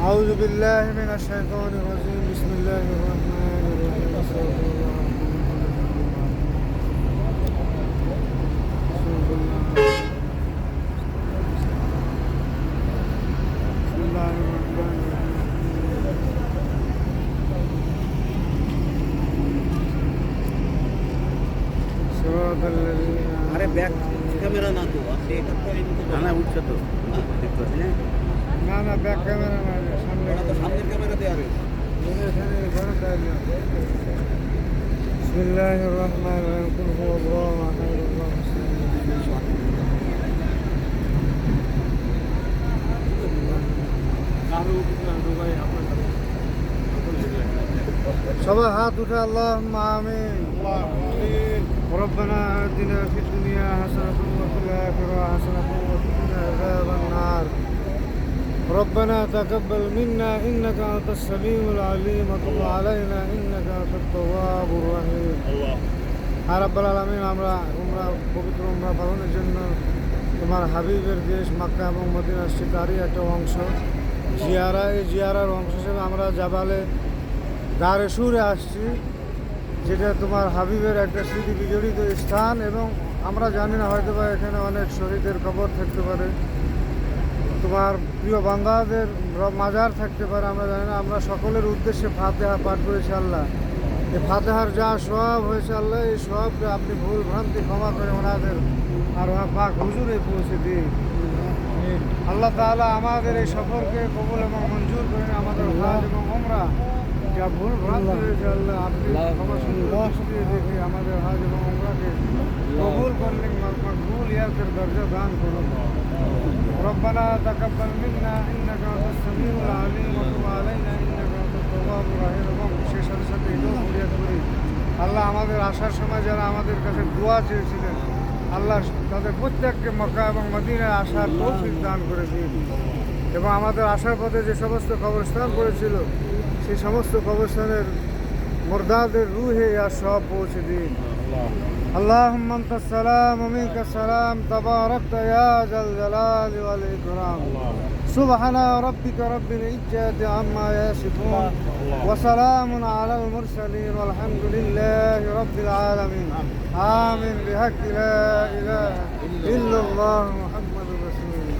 أعوذ بالله من الشيطان الرجيم بسم الله الرحمن الرحيم আরে back camera না তো আছে এটা তো না উঠছে তো দেখতে পাচ্ছি না না ব্যাক ক্যামেরা না সামনে তো সামনের ক্যামেরা দেয়া রয়েছে এখানে ঘরে দাঁড়িয়ে বিসমিল্লাহির রহমানির রহিম কুল হুয়াল্লাহু আহাদ আল্লাহু সবাই হাত উঠে আল্লাহুম্মা আমিন ربنا آتنا في الدنيا حسنة وفي الآخرة حسنة وقنا عذاب النار ربنا تقبل منا إنك أنت السميع العليم وتب علينا إنك أنت التواب الرحيم আর রাব্বুল আলামিন আমরা পবিত্র উমরা পালনের জন্য তোমার হাবিবের দেশ মক্কা এবং মদিনা তারই একটা অংশ জিয়ারা, এই জিয়ারার অংশ হিসেবে আমরা জাবালে দারে সুরে আসছি, যেটা তোমার হাবিবের একটা স্মৃতি বিজড়িত স্থান। এবং আমরা জানি না, হয়তো বা এখানে অনেক শহীদের কবর থাকতে পারে, তোমার প্রিয় বান্দাদের মাজার থাকতে পারে, আমরা জানি না। আমরা সকলের উদ্দেশ্যে ফাতিহা পাঠ করেছি আল্লাহ। এই ফাতিহার যা সওয়াব হয়েছে আল্লাহ, এই সওয়াবটা আপনি ভুল ভ্রান্তি ক্ষমা করে ওনাদের আর পাক হুজুরে পৌঁছে দিন আল্লাহ তাআলা। আমাদের এই সফরকে কবুল এবং মঞ্জুর করেন। আমাদের হজ এবং উমরা যা ভুল ভ্রান্তি হয়েছে আল্লাহ, আপনি ক্ষমা সুন্দর দিয়ে দেখে আমাদের হজ এবং উমরাকে কবুল করলেন, মকবুল ইয়াতের দরজা দান করুন। ربنا تقبل منا إنك أنت السميع العليم وتب علينا إنك أنت التواب الرحيم। এবং সেই সাথে সাথে এটাও ফরিয়াদ করি আল্লাহ, আমাদের আসার সময় যারা আমাদের কাছে দোয়া চেয়েছিলেন আল্লাহ, তাদের প্রত্যেককে মক্কা এবং মদিনায় আসার তৌফিক দান করে দিন। এবং আমাদের আসার পথে যে সমস্ত কবরস্থান করেছিল সেই সমস্ত কবরস্থানের মুর্দাদের রুহে আর সব পৌঁছে দিন। اللهم انت السلام ومنك السلام تباركت يا ذا الجلال والاكرام سبحان ربك رب العزة عما يصفون وسلام على المرسلين والحمد لله رب العالمين آمين بحق لا إله إلا الله محمد رسول الله।